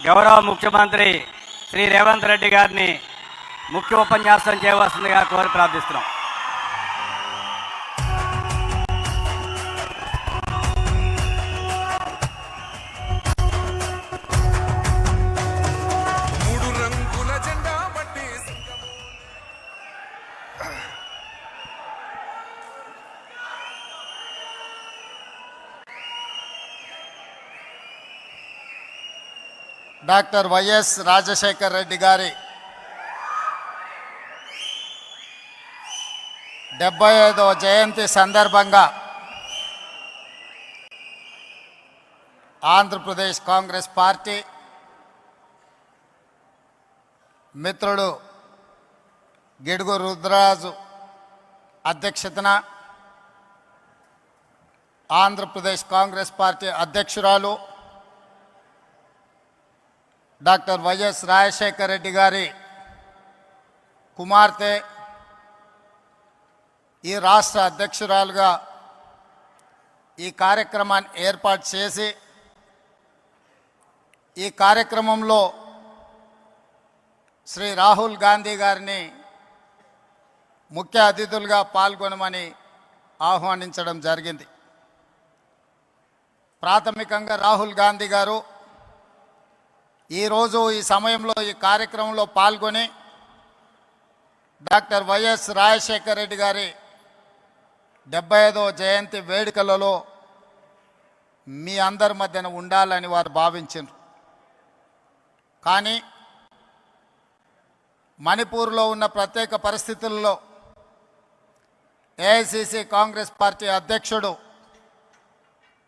గౌరవ ముఖ్యమంత్రి శ్రీ రేవంత్ రెడ్డి గారిని ముఖ్య ఉపన్యాసం చేయవలసిందిగా కోరి ప్రార్థిస్తున్నాం. డాక్టర్ వైఎస్ రాజశేఖర్ రెడ్డి గారి 75వ జయంతి సందర్భంగా ఆంధ్రప్రదేశ్ కాంగ్రెస్ పార్టీ మిత్రుడు గిడుగు రుద్రరాజు అధ్యక్షతన ఆంధ్రప్రదేశ్ కాంగ్రెస్ పార్టీ అధ్యక్షురాలు డాక్టర్ వైఎస్ రాజశేఖర్ రెడ్డి గారి కుమార్తె ఈ రాష్ట్ర అధ్యక్షురాలుగా ఈ కార్యక్రమాన్ని ఏర్పాటు చేసి ఈ కార్యక్రమంలో శ్రీ రాహుల్ గాంధీ గారిని ముఖ్య అతిథులుగా పాల్గొనమని ఆహ్వానించడం జరిగింది. ప్రాథమికంగా రాహుల్ గాంధీ గారు ఈరోజు ఈ సమయంలో ఈ కార్యక్రమంలో పాల్గొని డాక్టర్ వైఎస్ రాజశేఖర్ రెడ్డి గారి 75వ జయంతి వేడుకలలో మీ అందరి మధ్యన ఉండాలని వారు భావించారు. కానీ మణిపూర్లో ఉన్న ప్రత్యేక పరిస్థితుల్లో ఏఐసిసి కాంగ్రెస్ పార్టీ అధ్యక్షుడు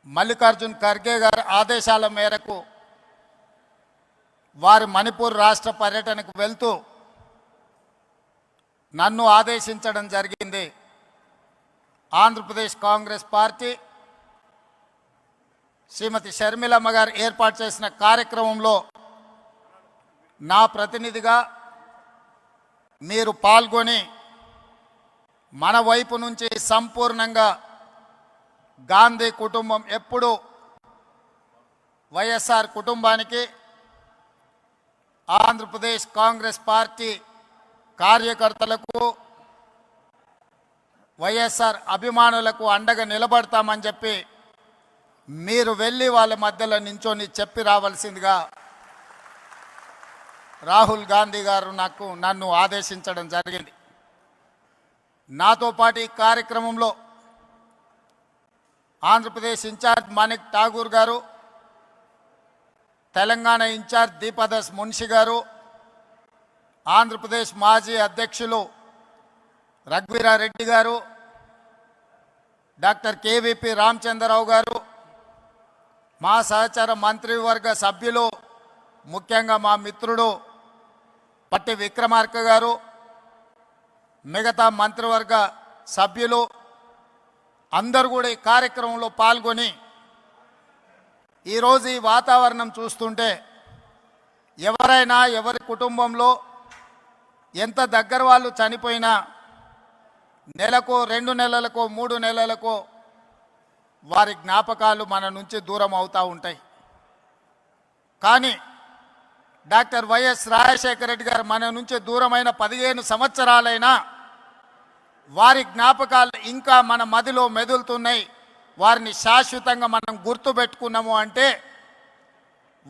మల్లికార్జున్ ఖర్గే గారి ఆదేశాల మేరకు వారి మణిపూర్ రాష్ట్ర పర్యటనకు వెళ్తూ నన్ను ఆదేశించడం జరిగింది. ఆంధ్రప్రదేశ్ కాంగ్రెస్ పార్టీ శ్రీమతి షర్మిలమ్మ గారు ఏర్పాటు చేసిన కార్యక్రమంలో నా ప్రతినిధిగా మీరు పాల్గొని మన వైపు నుంచి సంపూర్ణంగా గాంధీ కుటుంబం ఎప్పుడూ వైఎస్ఆర్ కుటుంబానికి ఆంధ్రప్రదేశ్ కాంగ్రెస్ పార్టీ కార్యకర్తలకు వైఎస్ఆర్ అభిమానులకు అండగా నిలబడతామని చెప్పి మీరు వెళ్ళి వాళ్ళ మధ్యలో నించొని చెప్పి రావాల్సిందిగా రాహుల్ గాంధీ గారు నన్ను ఆదేశించడం జరిగింది. నాతో పాటు ఈ కార్యక్రమంలో ఆంధ్రప్రదేశ్ ఇన్ఛార్జ్ మాణిక్ ఠాగూర్ గారు, తెలంగాణ ఇన్ఛార్జ్ దీపదాస్ మున్షి గారు, ఆంధ్రప్రదేశ్ మాజీ అధ్యక్షులు రఘువీరారెడ్డి గారు, డాక్టర్ కేవీపీ రామచంద్రరావు గారు, మా సహచర మంత్రివర్గ సభ్యులు, ముఖ్యంగా మా మిత్రుడు పట్టి విక్రమార్క గారు, మిగతా మంత్రివర్గ సభ్యులు అందరూ కూడా ఈ కార్యక్రమంలో పాల్గొని ఈరోజు ఈ వాతావరణం చూస్తుంటే ఎవరైనా ఎవరి కుటుంబంలో ఎంత దగ్గర వాళ్ళు చనిపోయినా నెలకో 2 నెలలకో 3 నెలలకో వారి జ్ఞాపకాలు మన నుంచి దూరం అవుతూ ఉంటాయి. కానీ డాక్టర్ వైఎస్ రాజశేఖర రెడ్డి గారు మన నుంచి దూరమైన 15 సంవత్సరాలైనా వారి జ్ఞాపకాలు ఇంకా మన మదిలో మెదులుతున్నాయి. వారిని శాశ్వతంగా మనం గుర్తుపెట్టుకున్నాము అంటే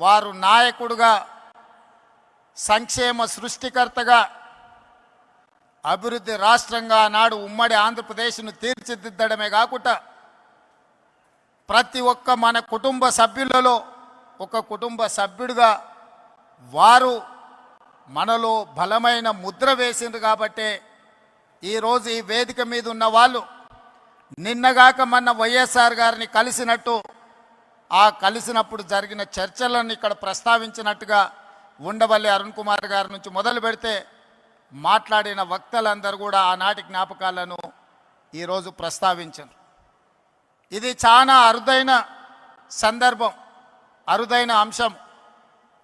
వారు నాయకుడుగా, సంక్షేమ సృష్టికర్తగా, అభివృద్ధి రాష్ట్రంగా నాడు ఉమ్మడి ఆంధ్రప్రదేశ్ను తీర్చిదిద్దడమే కాకుండా ప్రతి ఒక్క మన కుటుంబ సభ్యులలో ఒక కుటుంబ సభ్యుడిగా వారు మనలో బలమైన ముద్ర వేసింది. కాబట్టి ఈరోజు ఈ వేదిక మీద ఉన్న వాళ్ళు నిన్నగాక మొన్న వైఎస్ఆర్ గారిని కలిసినట్టు, ఆ కలిసినప్పుడు జరిగిన చర్చలను ఇక్కడ ప్రస్తావించినట్టుగా ఉండవల్లి అరుణ్ కుమార్ గారి నుంచి మొదలు పెడితే మాట్లాడిన వక్తలందరూ కూడా ఆనాటి జ్ఞాపకాలను ఈరోజు ప్రస్తావించారు. ఇది చాలా అరుదైన సందర్భం, అరుదైన అంశం.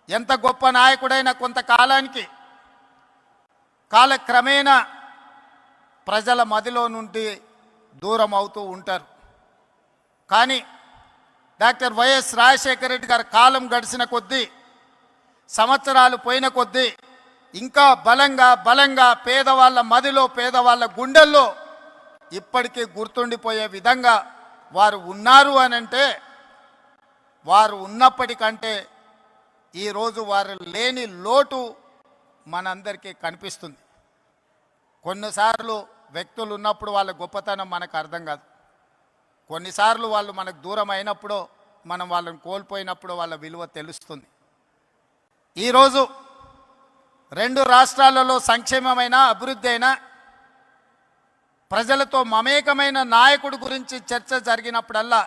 ఎంత గొప్ప నాయకుడైనా కొంతకాలానికి కాలక్రమేణా ప్రజల మదిలో నుండి దూరం అవుతూ ఉంటారు. కానీ డాక్టర్ వైఎస్ రాజశేఖర రెడ్డి గారి కాలం గడిచిన కొద్దీ సంవత్సరాలు పోయిన కొద్దీ ఇంకా బలంగా బలంగా పేదవాళ్ళ మదిలో పేదవాళ్ళ గుండెల్లో ఇప్పటికీ గుర్తుండిపోయే విధంగా వారు ఉన్నారు అని అంటే వారు ఉన్నప్పటికంటే ఈరోజు వారు లేని లోటు మనందరికీ కనిపిస్తుంది. కొన్నిసార్లు వ్యక్తులు ఉన్నప్పుడు వాళ్ళ గొప్పతనం మనకు అర్థం కాదు. కొన్నిసార్లు వాళ్ళు మనకు దూరం అయినప్పుడు మనం వాళ్ళని కోల్పోయినప్పుడు వాళ్ళ విలువ తెలుస్తుంది. ఈరోజు రెండు రాష్ట్రాలలో సంక్షేమమైన అభివృద్ధి అయినా ప్రజలతో మమేకమైన నాయకుడి గురించి చర్చ జరిగినప్పుడల్లా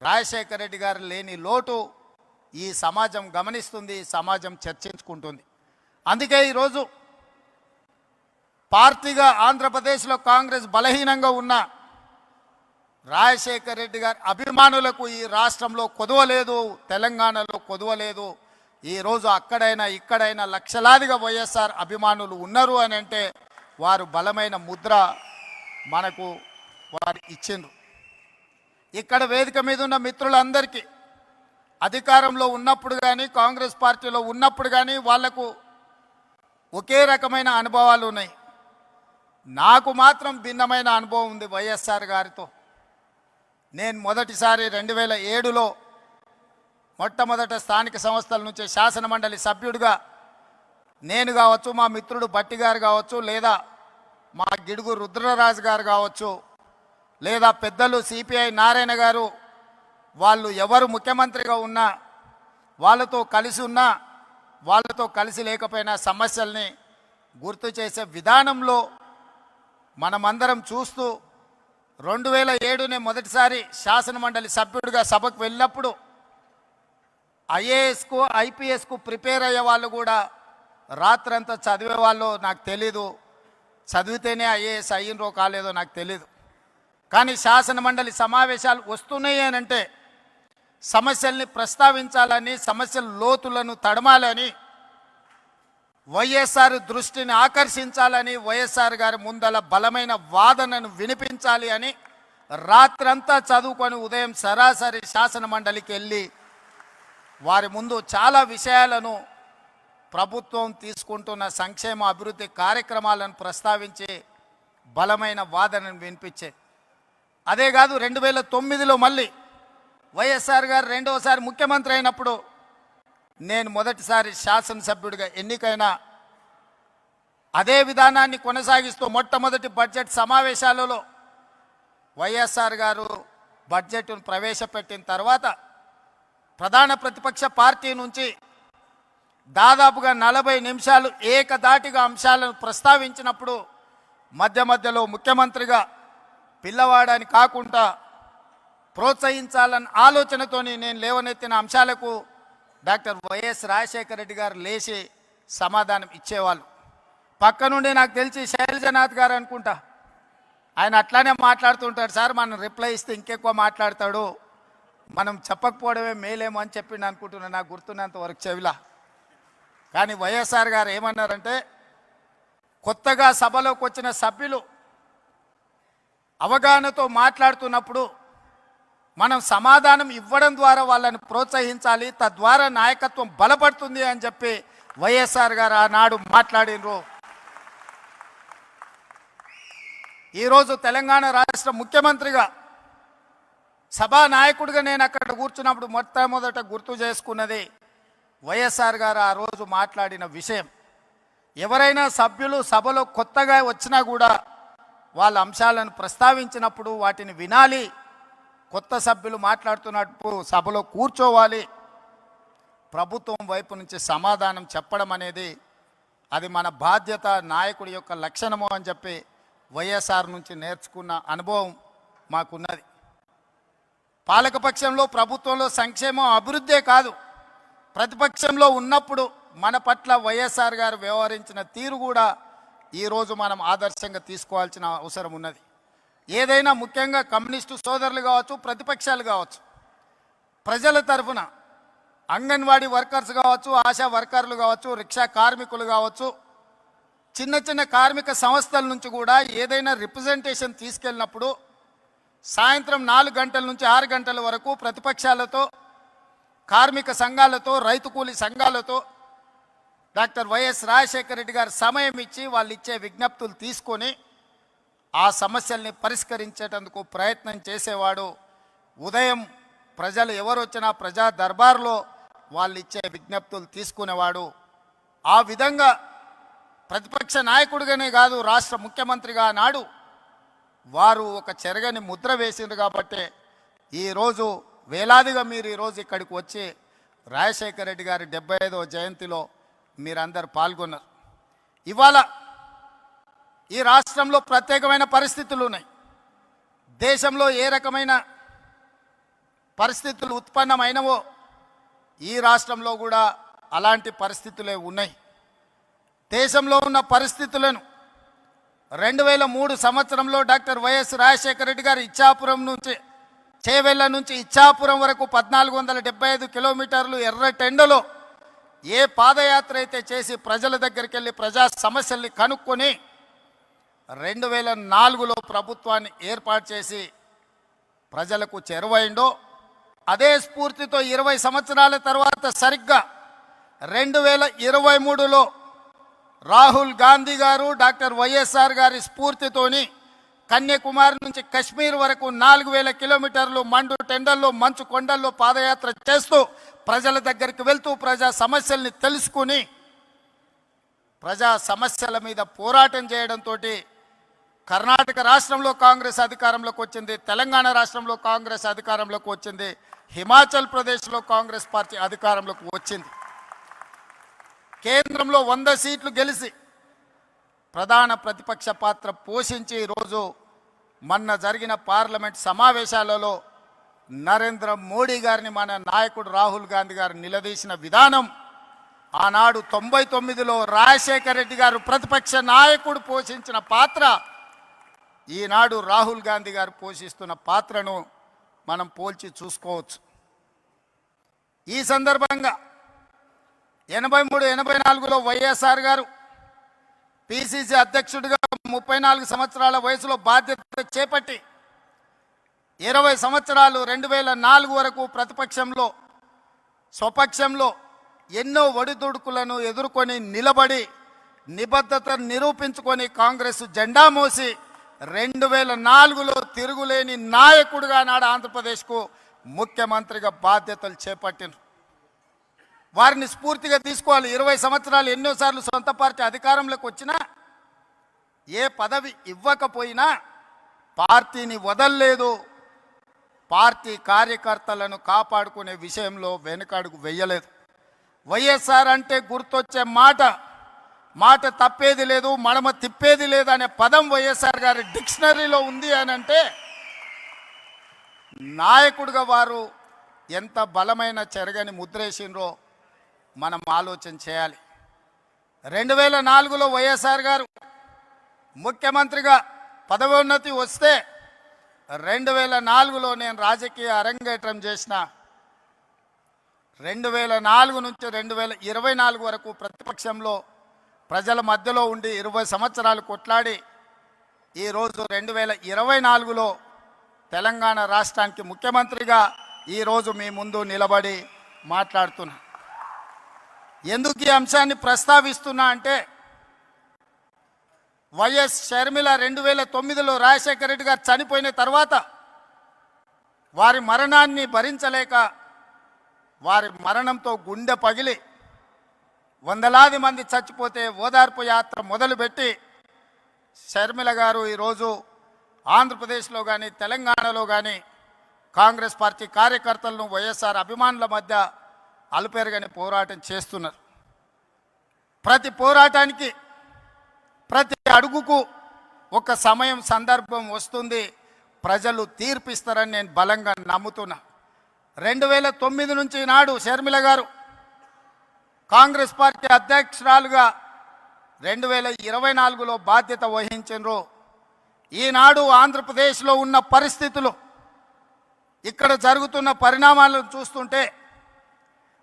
రాజశేఖర రెడ్డి గారు లేని లోటు ఈ సమాజం గమనిస్తుంది, ఈ సమాజం చర్చించుకుంటుంది. అందుకే ఈరోజు పార్టీగా ఆంధ్రప్రదేశ్లో కాంగ్రెస్ బలహీనంగా ఉన్న రాజశేఖర రెడ్డి గారి అభిమానులకు ఈ రాష్ట్రంలో కొదవలేదు, తెలంగాణలో కొదవలేదు. ఈరోజు అక్కడైనా ఇక్కడైనా లక్షలాదిగా వైఎస్ఆర్ అభిమానులు ఉన్నారు అని అంటే వారు బలమైన ముద్ర మనకు వారు ఇచ్చిండ్రు. ఇక్కడ వేదిక మీద ఉన్న మిత్రులందరికీ అధికారంలో ఉన్నప్పుడు కానీ కాంగ్రెస్ పార్టీలో ఉన్నప్పుడు కానీ వాళ్లకు ఒకే రకమైన అనుభవాలు ఉన్నాయి. నాకు మాత్రం భిన్నమైన అనుభవం ఉంది వైఎస్ఆర్ గారితో. నేను మొదటిసారి 2007లో మొట్టమొదట స్థానిక సంస్థల నుంచి శాసన మండలి సభ్యుడిగా నేను కావచ్చు, మా మిత్రుడు భట్టి గారు కావచ్చు, లేదా మా గిడుగు రుద్రరాజు గారు కావచ్చు, లేదా పెద్దలు సిపిఐ నారాయణ గారు, వాళ్ళు ఎవరు ముఖ్యమంత్రిగా ఉన్నా వాళ్ళతో కలిసి ఉన్నా వాళ్ళతో కలిసి లేకపోయినా సమస్యల్ని గుర్తు చేసే విధానంలో మనమందరం చూస్తూ 2007 మొదటిసారి శాసన మండలి సభ్యుడిగా సభకు వెళ్ళినప్పుడు ఐఏఎస్కు ఐపీఎస్కు ప్రిపేర్ అయ్యే వాళ్ళు కూడా రాత్రంతా చదివే వాళ్ళు నాకు తెలీదు, చదివితేనే ఐఏఎస్ అయ్యిండ్రో కాలేదో నాకు తెలీదు. కానీ శాసన మండలి సమావేశాలు వస్తున్నాయి అని అంటే సమస్యల్ని ప్రస్తావించాలని, సమస్యల లోతులను తడమాలని, వైఎస్ఆర్ దృష్టిని ఆకర్షించాలని, వైఎస్ఆర్ గారి ముందల బలమైన వాదనను వినిపించాలి అని రాత్రంతా చదువుకొని ఉదయం సరాసరి శాసన మండలికి వెళ్ళి వారి ముందు చాలా విషయాలను ప్రభుత్వం తీసుకుంటున్న సంక్షేమ అభివృద్ధి కార్యక్రమాలను ప్రస్తావించి బలమైన వాదనను వినిపించే. అదే కాదు 2009లో మళ్ళీ వైఎస్ఆర్ గారు రెండవసారి ముఖ్యమంత్రి అయినప్పుడు నేను మొదటిసారి శాసనసభ్యుడిగా ఎన్నికైన అదే విధానాన్ని కొనసాగిస్తూ మొట్టమొదటి బడ్జెట్ సమావేశాలలో వైఎస్ఆర్ గారు బడ్జెట్ను ప్రవేశపెట్టిన తర్వాత ప్రధాన ప్రతిపక్ష పార్టీ నుంచి దాదాపుగా 40 నిమిషాలు ఏకధాటిగా అంశాలను ప్రస్తావించినప్పుడు మధ్య మధ్యలో ముఖ్యమంత్రిగా పిల్లవాడని కాకుండా ప్రోత్సహించాలన్న ఆలోచనతోని నేను లేవనెత్తిన అంశాలకు డాక్టర్ వైఎస్ రాజశేఖర రెడ్డి గారు లేచి సమాధానం ఇచ్చేవాళ్ళు. పక్క నుండి నాకు తెలిసి శైలజనాథ్ గారు అనుకుంటా, ఆయన అట్లానే మాట్లాడుతుంటాడు. సార్ మనం రిప్లై ఇస్తే ఇంకెక్కువ మాట్లాడతాడు, మనం చెప్పకపోవడమే మేలేమో అని చెప్పిండు అనుకుంటున్నాను నాకు గుర్తున్నంత వరకు చెవిలా. కానీ వైఎస్ఆర్ గారు ఏమన్నారంటే, కొత్తగా సభలోకి వచ్చిన సభ్యులు అవగాహనతో మాట్లాడుతున్నప్పుడు మనం సమాధానం ఇవ్వడం ద్వారా వాళ్ళని ప్రోత్సహించాలి, తద్వారా నాయకత్వం బలపడుతుంది అని చెప్పి వైఎస్ఆర్ గారు ఆనాడు మాట్లాడినరు. ఈరోజు తెలంగాణ రాష్ట్ర ముఖ్యమంత్రిగా సభా నాయకుడిగా నేను అక్కడ కూర్చున్నప్పుడు మొట్టమొదట గుర్తు చేసుకున్నది వైఎస్ఆర్ గారు ఆ రోజు మాట్లాడిన విషయం. ఎవరైనా సభ్యులు సభలో కొత్తగా వచ్చినా కూడా వాళ్ళ అంశాలను ప్రస్తావించినప్పుడు వాటిని వినాలి, కొత్త సభ్యులు మాట్లాడుతున్నప్పుడు సభలో కూర్చోవాలి, ప్రభుత్వం వైపు నుంచి సమాధానం చెప్పడం అనేది అది మన బాధ్యత, నాయకుడి యొక్క లక్షణము అని చెప్పి వైఎస్ఆర్ నుంచి నేర్చుకున్న అనుభవం మాకున్నది. పాలకపక్షంలో ప్రభుత్వంలో సంక్షేమం అభివృద్ధే కాదు, ప్రతిపక్షంలో ఉన్నప్పుడు మన పట్ల వైఎస్ఆర్ గారు వ్యవహరించిన తీరు కూడా ఈరోజు మనం ఆదర్శంగా తీసుకోవాల్సిన అవసరం ఉన్నది. ఏదైనా ముఖ్యంగా కమ్యూనిస్టు సోదరులు కావచ్చు, ప్రతిపక్షాలు కావచ్చు, ప్రజల తరఫున అంగన్వాడీ వర్కర్స్ కావచ్చు, ఆశా వర్కర్లు కావచ్చు, రిక్షా కార్మికులు కావచ్చు, చిన్న చిన్న కార్మిక సంస్థల నుంచి కూడా ఏదైనా రిప్రజెంటేషన్ తీసుకెళ్ళినప్పుడు సాయంత్రం 4 గంటల నుంచి 6 గంటల వరకు ప్రతిపక్షాలతో, కార్మిక సంఘాలతో, రైతు కూలీ సంఘాలతో డాక్టర్ వైఎస్ రాజశేఖర రెడ్డి గారు సమయం ఇచ్చి వాళ్ళు ఇచ్చే విజ్ఞప్తులు తీసుకొని ఆ సమస్యల్ని పరిష్కరించేటందుకు ప్రయత్నం చేసేవాడు. ఉదయం ప్రజలు ఎవరు వచ్చినా ప్రజా దర్బార్లో వాళ్ళు ఇచ్చే విజ్ఞప్తులు తీసుకునేవాడు. ఆ విధంగా ప్రతిపక్ష నాయకుడిగానే కాదు, రాష్ట్ర ముఖ్యమంత్రిగా నాడు వారు ఒక చెరగని ముద్ర వేసిండ్రు. కాబట్టి ఈరోజు వేలాదిగా మీరు ఈరోజు ఇక్కడికి వచ్చి రాజశేఖర రెడ్డి గారి 75వ జయంతిలో మీరందరూ పాల్గొన్నారు. ఇవాళ ఈ రాష్ట్రంలో ప్రత్యేకమైన పరిస్థితులు ఉన్నాయి. దేశంలో ఏ రకమైన పరిస్థితులు ఉత్పన్నమైనవో ఈ రాష్ట్రంలో కూడా అలాంటి పరిస్థితులే ఉన్నాయి. దేశంలో ఉన్న పరిస్థితులను 2003 సంవత్సరంలో డాక్టర్ వైఎస్ రాజశేఖర రెడ్డి గారు ఇచ్చాపురం నుంచి చేవెళ్ళ నుంచి ఇచ్చాపురం వరకు 1475 కిలోమీటర్లు ఎర్రటెండలో ఏ పాదయాత్ర అయితే చేసి ప్రజల దగ్గరికి వెళ్ళి ప్రజా సమస్యల్ని కనుక్కొని 2004లో ప్రభుత్వాన్ని ఏర్పాటు చేసి ప్రజలకు చేరువైండో అదే స్ఫూర్తితో 20 సంవత్సరాల తర్వాత సరిగ్గా 2023లో రాహుల్ గాంధీ గారు డాక్టర్ వైఎస్ఆర్ గారి స్ఫూర్తితోని కన్యాకుమారి నుంచి కశ్మీర్ వరకు 4000 కిలోమీటర్లు మండు టెండల్లో మంచు కొండల్లో పాదయాత్ర చేస్తూ ప్రజల దగ్గరికి వెళ్తూ ప్రజా సమస్యల్ని తెలుసుకుని ప్రజా సమస్యల మీద పోరాటం చేయడంతో కర్ణాటక రాష్ట్రంలో కాంగ్రెస్ అధికారంలోకి వచ్చింది, తెలంగాణ రాష్ట్రంలో కాంగ్రెస్ అధికారంలోకి వచ్చింది, హిమాచల్ ప్రదేశ్లో కాంగ్రెస్ పార్టీ అధికారంలోకి వచ్చింది. కేంద్రంలో 100 సీట్లు గెలిచి ప్రధాన ప్రతిపక్ష పాత్ర పోషించి ఈరోజు మొన్న జరిగిన పార్లమెంట్ సమావేశాలలో నరేంద్ర మోడీ గారిని మన నాయకుడు రాహుల్ గాంధీ గారు నిలదీసిన విధానం, ఆనాడు 99లో రాజశేఖర రెడ్డి గారు ప్రతిపక్ష నాయకుడు పోషించిన పాత్ర, ఈనాడు రాహుల్ గాంధీ గారు పోషిస్తున్న పాత్రను మనం పోల్చి చూసుకోవచ్చు. ఈ సందర్భంగా 83-84లో వైఎస్ఆర్ గారు పిసిసి అధ్యక్షుడిగా 34 సంవత్సరాల వయసులో బాధ్యత చేపట్టి 20 సంవత్సరాలు 2004 వరకు ప్రతిపక్షంలో స్వపక్షంలో ఎన్నో ఒడిదుడుకులను ఎదుర్కొని నిలబడి నిబద్ధత నిరూపించుకొని కాంగ్రెస్ జెండా మోసి 2004లో తిరుగులేని నాయకుడిగా నాడు ఆంధ్రప్రదేశ్కు ముఖ్యమంత్రిగా బాధ్యతలు చేపట్టిన వారిని స్ఫూర్తిగా తీసుకోవాలి. 20 సంవత్సరాలు ఎన్నోసార్లు సొంత పార్టీ అధికారంలోకి వచ్చినా ఏ పదవి ఇవ్వకపోయినా పార్టీని వదల్లేదు. పార్టీ కార్యకర్తలను కాపాడుకునే విషయంలో వెనుకడుగు వేయలేదు. వైఎస్ఆర్ అంటే గుర్తొచ్చే మాట తప్పేది లేదు, మడమ తిప్పేది లేదు అనే పదం వైఎస్ఆర్ గారి డిక్షనరీలో ఉంది అని అంటే నాయకుడిగా వారు ఎంత బలమైన చెరగని ముద్రేసిండ్రో మనం ఆలోచన చేయాలి. 2004లో వైఎస్ఆర్ గారు ముఖ్యమంత్రిగా పదవోన్నతి వస్తే 2004లో నేను రాజకీయ అరంగేట్రం చేసిన. 2004 నుంచి 2024 వరకు ప్రతిపక్షంలో ప్రజల మధ్యలో ఉండి 20 సంవత్సరాలు కొట్లాడి ఈరోజు 2024లో తెలంగాణ రాష్ట్రానికి ముఖ్యమంత్రిగా ఈరోజు మీ ముందు నిలబడి మాట్లాడుతున్నా. ఎందుకు ఈ అంశాన్ని ప్రస్తావిస్తున్నా అంటే వైఎస్ షర్మిల 2009లో రాజశేఖర రెడ్డి గారు చనిపోయిన తర్వాత వారి మరణాన్ని భరించలేక వారి మరణంతో గుండె పగిలి వందలాది మంది చచ్చిపోతే ఓదార్పు యాత్ర మొదలుపెట్టి షర్మిల గారు ఈరోజు ఆంధ్రప్రదేశ్లో కానీ తెలంగాణలో కానీ కాంగ్రెస్ పార్టీ కార్యకర్తలను వైఎస్ఆర్ అభిమానుల మధ్య అలుపెరగని పోరాటం చేస్తున్నారు. ప్రతి పోరాటానికి ప్రతి అడుగుకు ఒక సమయం సందర్భం వస్తుంది, ప్రజలు తీర్పిస్తారని నేను బలంగా నమ్ముతున్నా. 2009 నుంచి నాడు షర్మిల గారు కాంగ్రెస్ పార్టీ అధ్యక్షురాలుగా 2024లో బాధ్యత వహించారు. ఈనాడు ఆంధ్రప్రదేశ్లో ఉన్న పరిస్థితులు, ఇక్కడ జరుగుతున్న పరిణామాలను చూస్తుంటే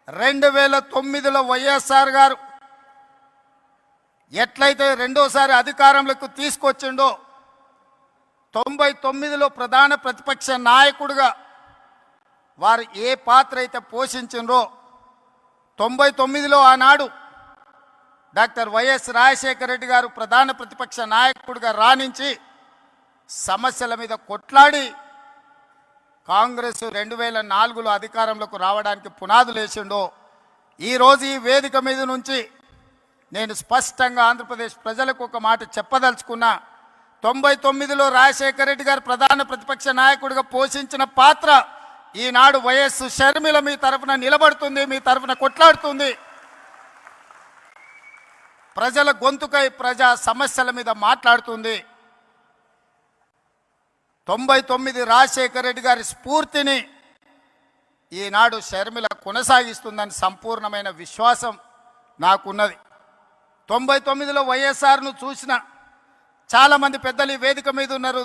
2009లో వైఎస్ఆర్ గారు ఎట్లయితే రెండోసారి అధికారంలోకి తీసుకొచ్చిండో 99లో ప్రధాన ప్రతిపక్ష నాయకుడిగా వారు ఏ పాత్ర అయితే పోషించిండ్రో 99లో ఆనాడు డాక్టర్ వైఎస్ రాజశేఖర రెడ్డి గారు ప్రధాన ప్రతిపక్ష నాయకుడిగా రాణించి సమస్యల మీద కొట్లాడి కాంగ్రెస్ 2004లో అధికారంలోకి రావడానికి పునాదులు వేసిండో ఈరోజు ఈ వేదిక మీద నుంచి నేను స్పష్టంగా ఆంధ్రప్రదేశ్ ప్రజలకు ఒక మాట చెప్పదలుచుకున్నా. 99లో రాజశేఖర రెడ్డి గారు ప్రధాన ప్రతిపక్ష నాయకుడిగా పోషించిన పాత్ర ఈనాడు వైఎస్ షర్మిల మీ తరఫున నిలబడుతుంది, మీ తరఫున కొట్లాడుతుంది. ప్రజల గొంతుకై ప్రజా సమస్యల మీద మాట్లాడుతుంది. 99 రాజశేఖర రెడ్డి గారి స్ఫూర్తిని ఈనాడు షర్మిల కొనసాగిస్తుందని సంపూర్ణమైన విశ్వాసం నాకున్నది. 99లో వైఎస్ఆర్ను చూసిన చాలామంది పెద్దలు ఈ వేదిక మీద ఉన్నారు,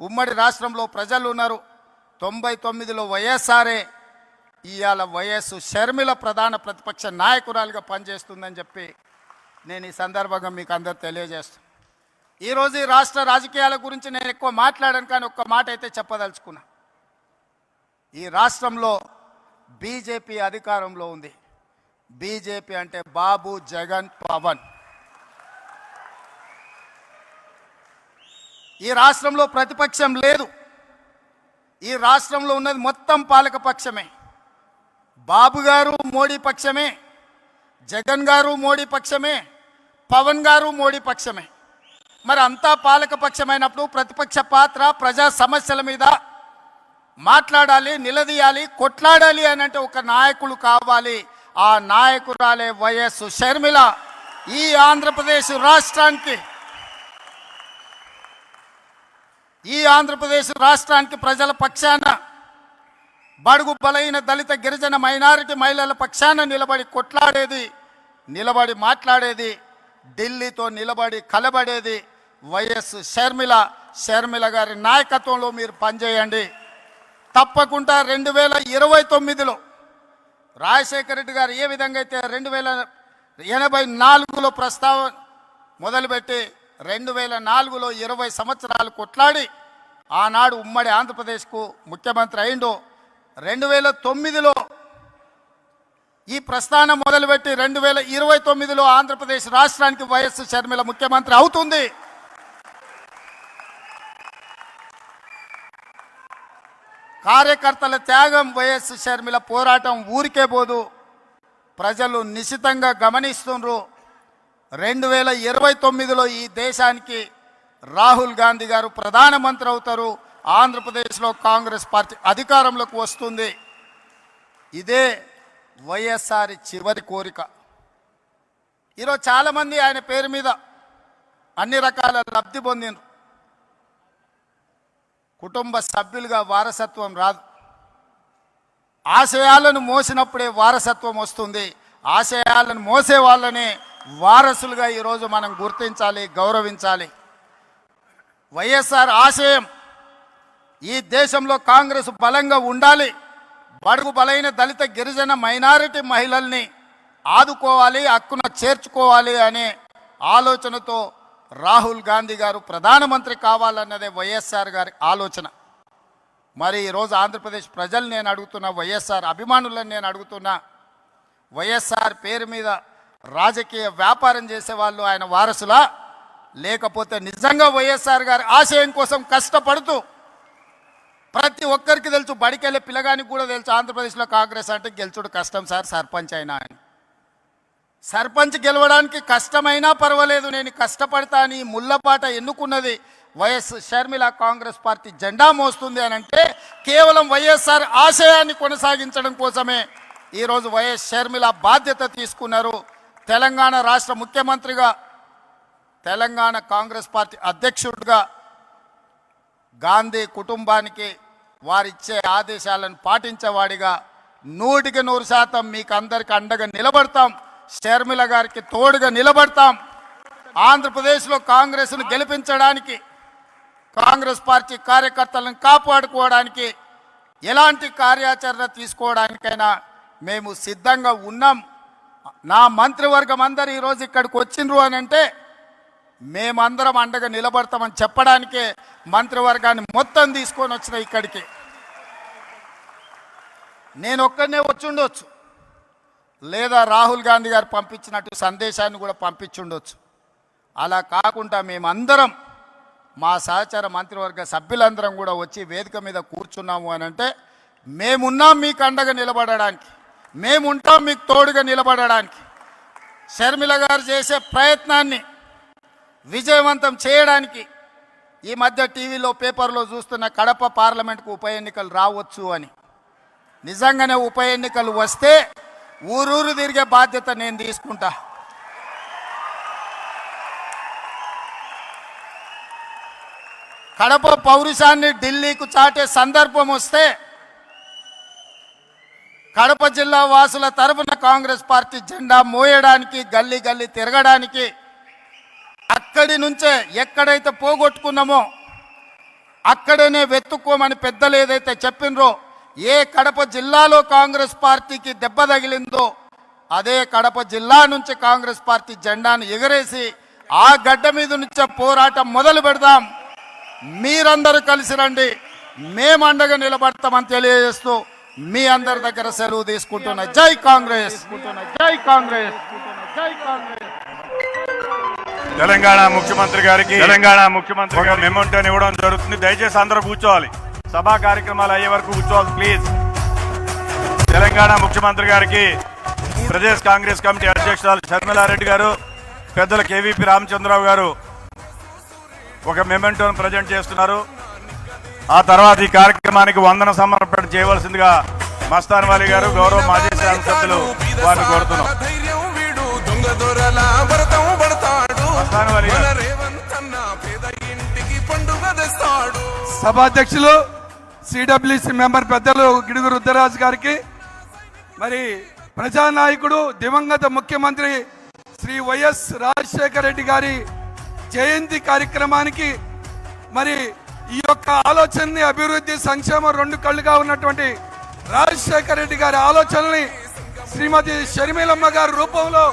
ఉమ్మడి రాష్ట్రంలో ప్రజలు ఉన్నారు. 99లో వైఎస్ఆరే ఇవాళ వైఎస్ షర్మిల ప్రధాన ప్రతిపక్ష నాయకురాలుగా పనిచేస్తుందని చెప్పి నేను ఈ సందర్భంగా మీకు అందరు తెలియజేస్తాను. ఈరోజు ఈ రాష్ట్ర రాజకీయాల గురించి నేను ఎక్కువ మాట్లాడాను, కానీ ఒక్క మాట అయితే చెప్పదలుచుకున్నా. ఈ రాష్ట్రంలో బీజేపీ అధికారంలో ఉంది. బీజేపీ అంటే బాబు, జగన్, పవన్. ఈ రాష్ట్రంలో ప్రతిపక్షం లేదు. ఈ రాష్ట్రంలో ఉన్నది మొత్తం పాలక పక్షమే. బాబు గారు మోడీ పక్షమే, జగన్ గారు మోడీ పక్షమే, పవన్ గారు మోడీ పక్షమే. మరి అంతా పాలక పక్షమైనప్పుడు ప్రతిపక్ష పాత్ర ప్రజా సమస్యల మీద మాట్లాడాలి, నిలదీయాలి, కొట్లాడాలి అని అంటే ఒక నాయకులు కావాలి. ఆ నాయకురాలే వైఎస్ షర్మిల. ఈ ఆంధ్రప్రదేశ్ రాష్ట్రానికి ప్రజల పక్షాన, బడుగు బలైన దళిత గిరిజన మైనారిటీ మహిళల పక్షాన నిలబడి కొట్లాడేది, నిలబడి మాట్లాడేది, ఢిల్లీతో నిలబడి కలబడేది వైఎస్ షర్మిల. షర్మిల గారి నాయకత్వంలో మీరు పనిచేయండి. తప్పకుండా 2029లో రాజశేఖర రెడ్డి గారు ఏ విధంగా అయితే 1984లో ప్రస్తావన మొదలుపెట్టి 2004లో 20 సంవత్సరాలు కొట్లాడి ఆనాడు ఉమ్మడి ఆంధ్రప్రదేశ్కు ముఖ్యమంత్రి అయిండో, 2009లో ఈ ప్రస్థానం మొదలుపెట్టి 2029లో ఆంధ్రప్రదేశ్ రాష్ట్రానికి వైఎస్ షర్మిల ముఖ్యమంత్రి అవుతుంది. కార్యకర్తల త్యాగం, వైఎస్ షర్మిల పోరాటం ఊరికే పోదు. ప్రజలు నిశితంగా గమనిస్తున్నారు. 2029లో ఈ దేశానికి రాహుల్ గాంధీ గారు ప్రధానమంత్రి అవుతారు. ఆంధ్రప్రదేశ్లో కాంగ్రెస్ పార్టీ అధికారంలోకి వస్తుంది. ఇదే వైఎస్ఆర్ చివరి కోరిక. ఈరోజు చాలామంది ఆయన పేరు మీద అన్ని రకాల లబ్ధి పొందినారు. కుటుంబ సభ్యులుగా వారసత్వం రాదు. ఆశయాలను మోసినప్పుడే వారసత్వం వస్తుంది. ఆశయాలను మోసే వాళ్ళనే వారసులుగా ఈరోజు మనం గుర్తించాలి, గౌరవించాలి. వైఎస్ఆర్ ఆశయం ఈ దేశంలో కాంగ్రెస్ బలంగా ఉండాలి, బడుగు బలైన దళిత గిరిజన మైనారిటీ మహిళల్ని ఆదుకోవాలి, హక్కున చేర్చుకోవాలి అనే ఆలోచనతో రాహుల్ గాంధీ గారు ప్రధానమంత్రి కావాలన్నదే వైఎస్ఆర్ గారి ఆలోచన. మరి ఈరోజు ఆంధ్రప్రదేశ్ ప్రజలు నేను అడుగుతున్నా, వైఎస్ఆర్ అభిమానులను నేను అడుగుతున్నా, వైఎస్ఆర్ పేరు మీద రాజకీయ వ్యాపారం చేసేవాళ్ళు ఆయన వారసులా, లేకపోతే నిజంగా వైఎస్ఆర్ గారి ఆశయం కోసం కష్టపడుతూ, ప్రతి ఒక్కరికి తెలుసు, బడికెళ్ళే పిల్లగానికి కూడా తెలుసు ఆంధ్రప్రదేశ్లో కాంగ్రెస్ అంటే గెలుచుడు కష్టం సార్, సర్పంచ్ అయినా అని. సర్పంచ్ గెలవడానికి కష్టమైనా పర్వాలేదు, నేను కష్టపడతా అని ముళ్ళపాట ఎన్నుకున్నది వైఎస్ షర్మిల. కాంగ్రెస్ పార్టీ జెండా మోస్తుంది అని అంటే కేవలం వైఎస్ఆర్ ఆశయాన్ని కొనసాగించడం కోసమే ఈరోజు వైఎస్ షర్మిల బాధ్యత తీసుకున్నారు. తెలంగాణ రాష్ట్ర ముఖ్యమంత్రిగా, తెలంగాణ కాంగ్రెస్ పార్టీ అధ్యక్షుడిగా గాంధీ కుటుంబానికి వారిచ్చే ఆదేశాలను పాటించేవాడిగా 100% మీకు అందరికి అండగా నిలబడతాం. షర్మిల గారికి తోడుగా నిలబడతాం. ఆంధ్రప్రదేశ్లో కాంగ్రెస్ను గెలిపించడానికి, కాంగ్రెస్ పార్టీ కార్యకర్తలను కాపాడుకోవడానికి, ఎలాంటి కార్యాచరణ తీసుకోవడానికైనా మేము సిద్ధంగా ఉన్నాం. నా మంత్రివర్గం అందరూ ఈరోజు ఇక్కడికి వచ్చిండ్రు అని అంటే మేమందరం అండగా నిలబడతామని చెప్పడానికే మంత్రివర్గాన్ని మొత్తం తీసుకొని వచ్చిన ఇక్కడికి. నేను ఒక్కడనే వచ్చి ఉండొచ్చు, లేదా రాహుల్ గాంధీ గారు పంపించినట్టు సందేశాన్ని కూడా పంపించుండొచ్చు. అలా కాకుండా మేమందరం మా సహచర మంత్రివర్గ సభ్యులందరం కూడా వచ్చి వేదిక మీద కూర్చున్నాము అని అంటే మేమున్నాం మీకు అండగా నిలబడడానికి, మేముంటాం మీకు తోడుగా నిలబడడానికి. షర్మిల గారు చేసే ప్రయత్నాన్ని విజయవంతం చేయడానికి ఈ మధ్య టీవీలో పేపర్లో చూస్తున్న కడప పార్లమెంట్కు ఉప ఎన్నికలు రావచ్చు అని. నిజంగానే ఉప ఎన్నికలు వస్తే ఊరూరు తిరిగే బాధ్యత నేను తీసుకుంటా. కడప పౌరుషాన్ని ఢిల్లీకు చాటే సందర్భం వస్తే కడప జిల్లా వాసుల తరఫున కాంగ్రెస్ పార్టీ జెండా మోయడానికి, గల్లీ గల్లీ తిరగడానికి, అక్కడి నుంచే ఎక్కడైతే పోగొట్టుకున్నామో అక్కడనే వెతుక్కోమని పెద్దలు ఏదైతే చెప్పినరో, ఏ కడప జిల్లాలో కాంగ్రెస్ పార్టీకి దెబ్బ తగిలిందో అదే కడప జిల్లా నుంచి కాంగ్రెస్ పార్టీ జెండాను ఎగరేసి ఆ గడ్డ మీద నుంచే పోరాటం మొదలు పెడదాం. మీరందరూ కలిసి రండి, మేము అండగా నిలబడతామని తెలియజేస్తూ మీ అందరి దగ్గర సెలవు తీసుకుంటున్నా. జై కాంగ్రెస్, జై కాంగ్రెస్, జై కాంగ్రెస్. తెలంగాణ ముఖ్యమంత్రి గారికి మెమోంటోని ఇవ్వడం జరుగుతుంది. దయచేసి అందరూ కూర్చోవాలి. సభా కార్యక్రమాలు అయ్యే వరకు కూర్చోవాలి ప్లీజ్. తెలంగాణ ముఖ్యమంత్రి గారికి ప్రదేశ్ కాంగ్రెస్ కమిటీ అధ్యక్షురాలు షర్మిలారెడ్డి గారు, పెద్దల కేవీపీ రామచంద్రరావు గారు ఒక మెమోంటోను ప్రజెంట్ చేస్తున్నారు. ఆ తర్వాత ఈ కార్యక్రమానికి వందన సమర్పణ చేయవలసిందిగా మస్తాన్ వాలి గారు, గౌరవ మాజీ శాసనసభ్యులు వారిని కోరుతున్నాం. మస్తాన్ వాలి గారు. సభాధ్యక్షులు సిడబ్ల్యూసి మెంబర్ పెద్దలు గిడుగు రుద్రరాజు గారికి, మరి ప్రజానాయకుడు దివంగత ముఖ్యమంత్రి శ్రీ వైఎస్ రాజశేఖర రెడ్డి గారి జయంతి కార్యక్రమానికి, మరి ఈ యొక్క ఆలోచనని అభివృద్ధి సంక్షేమం రెండు కళ్ళుగా ఉన్నటువంటి రాజశేఖర రెడ్డి గారి ఆలోచనల్ని శ్రీమతి షర్మిలమ్మ గారి రూపంలో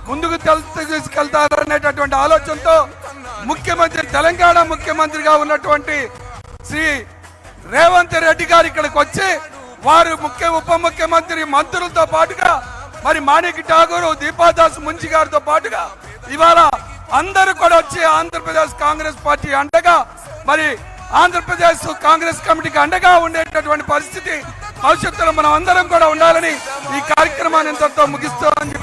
ముందుకు తీసుకెళ్తారనేటటువంటి ఆలోచనతో ముఖ్యమంత్రి, తెలంగాణ ముఖ్యమంత్రిగా ఉన్నటువంటి శ్రీ రేవంత్ రెడ్డి గారు ఇక్కడికి వచ్చి వారు ఉప ముఖ్యమంత్రి మంత్రులతో పాటుగా మరి మాణిక్ ఠాగూర్, దీపాదాస్ మున్షి గారితో పాటుగా ఇవాళ అందరూ కూడా వచ్చి ఆంధ్రప్రదేశ్ కాంగ్రెస్ పార్టీ అండగా, మరి ఆంధ్రప్రదేశ్ కాంగ్రెస్ కమిటీకి అండగా ఉండేటటువంటి పరిస్థితి భవిష్యత్తులో మనం అందరం కూడా ఉండాలని ఈ కార్యక్రమాన్ని ఇంతటితో ముగిస్తామని